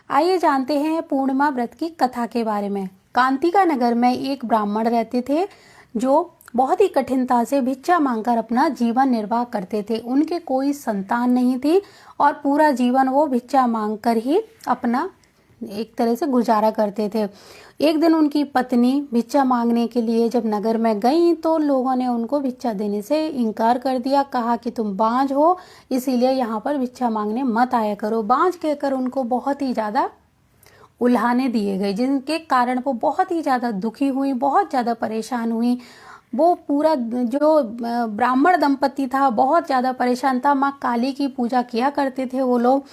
आइए जानते हैं पूर्णिमा व्रत की कथा के बारे में। कांतिका नगर में एक ब्राह्मण रहते थे जो बहुत ही कठिनता से भिक्षा मांगकर अपना जीवन निर्वाह करते थे। उनके कोई संतान नहीं थी और पूरा जीवन वो भिक्षा मांगकर ही अपना एक तरह से गुजारा करते थे। एक दिन उनकी पत्नी भिक्षा मांगने के लिए जब नगर में गई तो लोगों ने उनको भिक्षा देने से इनकार कर दिया। कहा कि तुम बांझ हो, इसीलिए यहाँ पर भिक्षा मांगने मत आया करो। बांझ कहकर उनको बहुत ही ज़्यादा उल्हाने दिए गए, जिनके कारण वो बहुत ही ज़्यादा दुखी हुई, बहुत ज़्यादा परेशान हुई। वो पूरा जो ब्राह्मण दंपति था बहुत ज़्यादा परेशान था। माँ काली की पूजा किया करते थे वो लोग।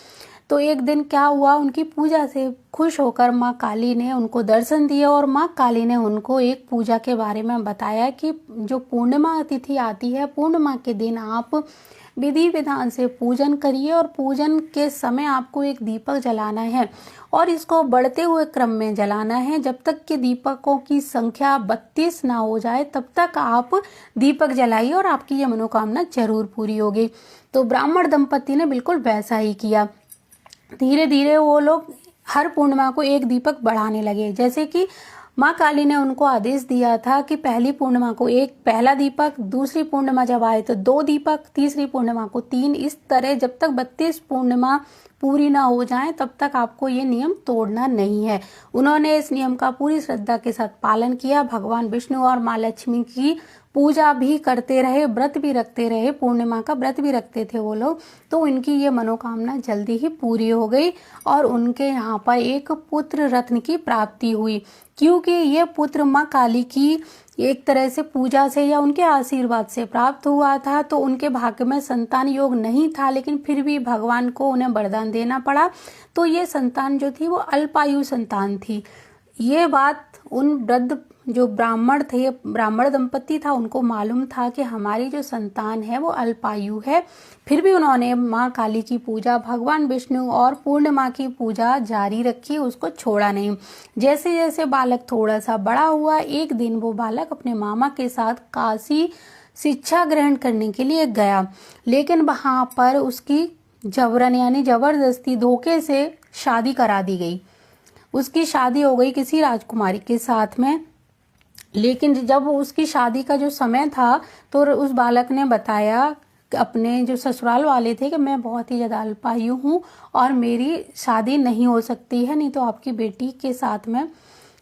तो एक दिन क्या हुआ, उनकी पूजा से खुश होकर माँ काली ने उनको दर्शन दिया और माँ काली ने उनको एक पूजा के बारे में बताया कि जो पूर्णिमा तिथि आती है, पूर्णिमा के दिन आप विधि विधान से पूजन करिए और पूजन के समय आपको एक दीपक जलाना है और इसको बढ़ते हुए क्रम में जलाना है। जब तक कि दीपकों की संख्या 32 ना हो जाए तब तक आप दीपक जलाइए और आपकी ये मनोकामना जरूर पूरी होगी। तो ब्राह्मण दंपति ने बिल्कुल वैसा ही किया। धीरे धीरे वो लोग हर पूर्णिमा को एक दीपक बढ़ाने लगे। जैसे कि माँ काली ने उनको आदेश दिया था कि पहली पूर्णिमा को एक पहला दीपक, दूसरी पूर्णिमा जब आए तो 2 दीपक, तीसरी पूर्णिमा को 3, इस तरह जब तक 32 पूर्णिमा पूरी ना हो जाए तब तक आपको ये नियम तोड़ना नहीं है। उन्होंने इस नियम का पूरी श्रद्धा के साथ पालन किया। भगवान विष्णु और माँ लक्ष्मी की पूजा भी करते रहे, व्रत भी रखते रहे, पूर्णिमा का व्रत भी रखते थे वो लोग। तो इनकी ये मनोकामना जल्दी ही पूरी हो गई और उनके यहाँ पर एक पुत्र रत्न की प्राप्ति हुई, क्योंकि ये पुत्र माँ काली की एक तरह से पूजा से या उनके आशीर्वाद से प्राप्त हुआ था। तो उनके भाग्य में संतान योग नहीं था, लेकिन फिर भी भगवान को उन्हें वरदान देना पड़ा। तो ये संतान जो थी वो अल्पायु संतान थी। ये बात उन वृद्ध जो ब्राह्मण थे, ब्राह्मण दंपति था, उनको मालूम था कि हमारी जो संतान है वो अल्पायु है। फिर भी उन्होंने माँ काली की पूजा, भगवान विष्णु और पूर्णिमा की पूजा जारी रखी, उसको छोड़ा नहीं। जैसे जैसे बालक थोड़ा सा बड़ा हुआ, एक दिन वो बालक अपने मामा के साथ काशी शिक्षा ग्रहण करने के लिए गया, लेकिन वहाँ पर उसकी जबरन यानी जबरदस्ती धोखे से शादी करा दी गई। उसकी शादी हो गई किसी राजकुमारी के साथ में। लेकिन जब उसकी शादी का जो समय था तो उस बालक ने बताया अपने जो ससुराल वाले थे कि मैं बहुत ही ज़्यादा अल्पायु हूँ और मेरी शादी नहीं हो सकती है, नहीं तो आपकी बेटी के साथ में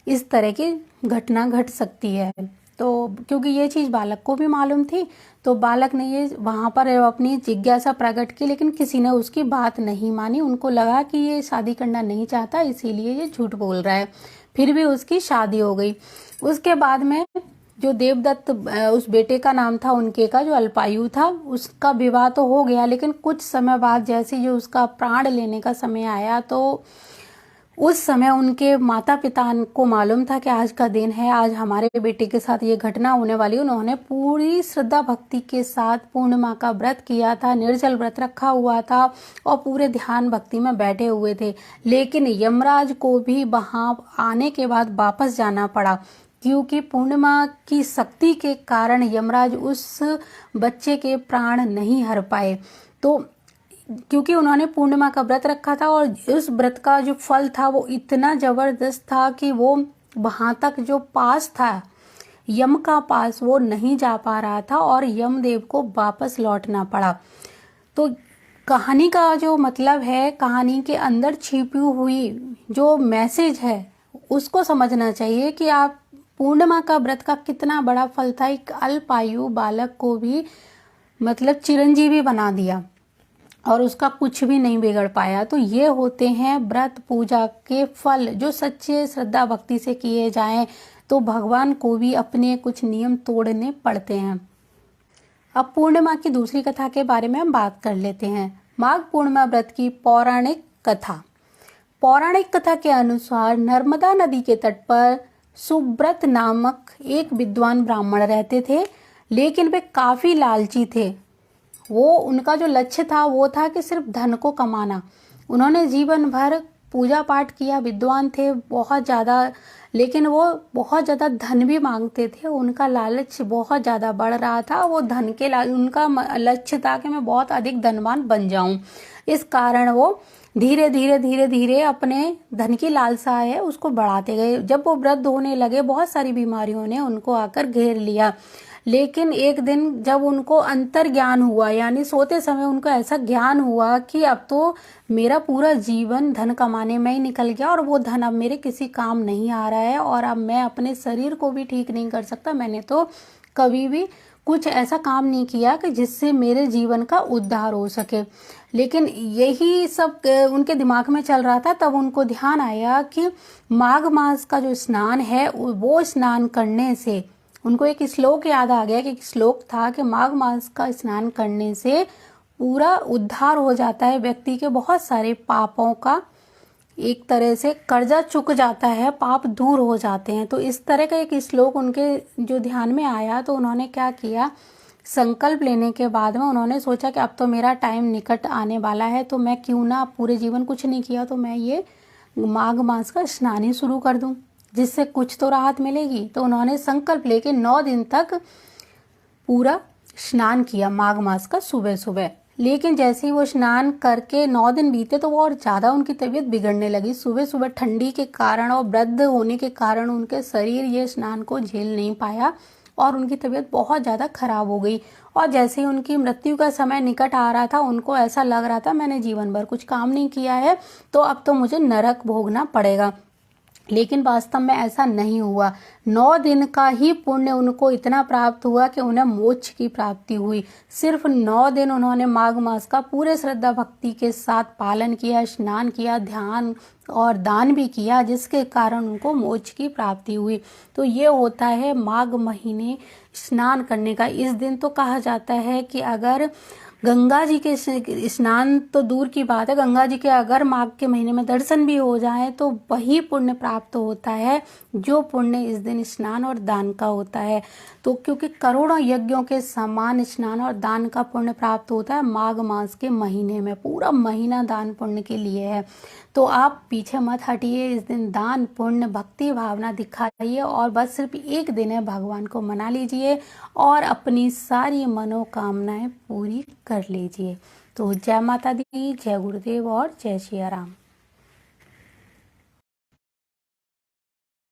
इस तरह की घटना घट सकती है। तो क्योंकि ये चीज़ बालक को भी मालूम थी तो बालक ने ये वहाँ पर अपनी जिज्ञासा प्रकट की, लेकिन किसी ने उसकी बात नहीं मानी। उनको लगा कि ये शादी करना नहीं चाहता, इसीलिए ये झूठ बोल रहा है। फिर भी उसकी शादी हो गई। उसके बाद में जो देवदत्त उस बेटे का नाम था उनके का, जो अल्पायु था, उसका विवाह तो हो गया, लेकिन कुछ समय बाद जैसे जो उसका प्राण लेने का समय आया तो उस समय उनके माता पिता को मालूम था कि आज का दिन है, आज हमारे बेटे के साथ ये घटना होने वाली। उन्होंने पूरी श्रद्धा भक्ति के साथ पूर्णिमा का व्रत किया था, निर्जल व्रत रखा हुआ था और पूरे ध्यान भक्ति में बैठे हुए थे। लेकिन यमराज को भी वहां आने के बाद वापस जाना पड़ा, क्योंकि पूर्णिमा की शक्ति के कारण यमराज उस बच्चे के प्राण नहीं हर पाए। तो क्योंकि उन्होंने पूर्णिमा का व्रत रखा था और उस व्रत का जो फल था वो इतना जबरदस्त था कि वो वहां तक जो पास था यम का पास, वो नहीं जा पा रहा था और यमदेव को वापस लौटना पड़ा। तो कहानी का जो मतलब है, कहानी के अंदर छिपी हुई जो मैसेज है उसको समझना चाहिए कि आप पूर्णिमा का व्रत का कितना बड़ा फल था। एक अल्पायु बालक को भी मतलब चिरंजीवी बना दिया और उसका कुछ भी नहीं बिगड़ पाया। तो ये होते हैं व्रत पूजा के फल, जो सच्चे श्रद्धा भक्ति से किए जाएं तो भगवान को भी अपने कुछ नियम तोड़ने पड़ते हैं। अब पूर्णिमा की दूसरी कथा के बारे में हम बात कर लेते हैं। माघ पूर्णिमा व्रत की पौराणिक कथा। पौराणिक कथा के अनुसार नर्मदा नदी के तट पर सुब्रत नामक एक विद्वान ब्राह्मण रहते थे, लेकिन वे काफी लालची थे। वो उनका जो लक्ष्य था वो था कि सिर्फ धन को कमाना। उन्होंने जीवन भर पूजा पाठ किया, विद्वान थे बहुत ज़्यादा, लेकिन वो बहुत ज़्यादा धन भी मांगते थे। उनका लालच बहुत ज़्यादा बढ़ रहा था। वो धन के उनका लक्ष्य था कि मैं बहुत अधिक धनवान बन जाऊं। इस कारण वो धीरे धीरे धीरे धीरे अपने धन की लालसा है उसको बढ़ाते गए। जब वो वृद्ध होने लगे, बहुत सारी बीमारियों ने उनको आकर घेर लिया। लेकिन एक दिन जब उनको अंतर ज्ञान हुआ, यानी सोते समय उनको ऐसा ज्ञान हुआ कि अब तो मेरा पूरा जीवन धन कमाने में ही निकल गया और वो धन अब मेरे किसी काम नहीं आ रहा है, और अब मैं अपने शरीर को भी ठीक नहीं कर सकता। मैंने तो कभी भी कुछ ऐसा काम नहीं किया कि जिससे मेरे जीवन का उद्धार हो सके। लेकिन यही सब उनके दिमाग में चल रहा था। तब उनको ध्यान आया कि माघ मास का जो स्नान है, वो स्नान करने से उनको एक श्लोक याद आ गया कि एक श्लोक था कि माघ मास का स्नान करने से पूरा उद्धार हो जाता है, व्यक्ति के बहुत सारे पापों का एक तरह से कर्जा चुक जाता है, पाप दूर हो जाते हैं। तो इस तरह का एक श्लोक उनके जो ध्यान में आया, तो उन्होंने क्या किया, संकल्प लेने के बाद में उन्होंने सोचा कि अब तो मेरा टाइम निकट आने वाला है, तो मैं क्यों ना पूरे जीवन कुछ नहीं किया, तो मैं ये माघ मास का स्नान ही शुरू कर दूं, जिससे कुछ तो राहत मिलेगी। तो उन्होंने संकल्प लेके 9 दिन तक पूरा स्नान किया माघ मास का सुबह सुबह। लेकिन जैसे ही वो स्नान करके 9 दिन बीते तो वो और ज़्यादा उनकी तबीयत बिगड़ने लगी। सुबह सुबह ठंडी के कारण और वृद्ध होने के कारण उनके शरीर ये स्नान को झेल नहीं पाया और उनकी तबीयत बहुत ज़्यादा खराब हो गई। और जैसे ही उनकी मृत्यु का समय निकट आ रहा था, उनको ऐसा लग रहा था मैंने जीवन भर कुछ काम नहीं किया है, तो अब तो मुझे नरक भोगना पड़ेगा। लेकिन वास्तव में ऐसा नहीं हुआ। 9 दिन का ही पुण्य उनको इतना प्राप्त हुआ कि उन्हें मोक्ष की प्राप्ति हुई। सिर्फ 9 दिन उन्होंने माघ मास का पूरे श्रद्धा भक्ति के साथ पालन किया, स्नान किया, ध्यान और दान भी किया, जिसके कारण उनको मोक्ष की प्राप्ति हुई। तो ये होता है माघ महीने स्नान करने का। इस दिन तो कहा जाता है कि अगर गंगा जी के स्नान तो दूर की बात है, गंगा जी के अगर माघ के महीने में दर्शन भी हो जाए तो वही पुण्य प्राप्त होता है जो पुण्य इस दिन स्नान और दान का होता है। तो क्योंकि करोड़ों यज्ञों के समान स्नान और दान का पुण्य प्राप्त होता है माघ मास के महीने में। पूरा महीना दान पुण्य के लिए है। तो आप पीछे मत हटिए, इस दिन दान पुण्य भक्ति भावना दिखाइए और बस सिर्फ एक दिन है, भगवान को मना लीजिए और अपनी सारी मनोकामनाएं पूरी कर लीजिए। तो जय माता दी, जय गुरुदेव और जय सिया राम।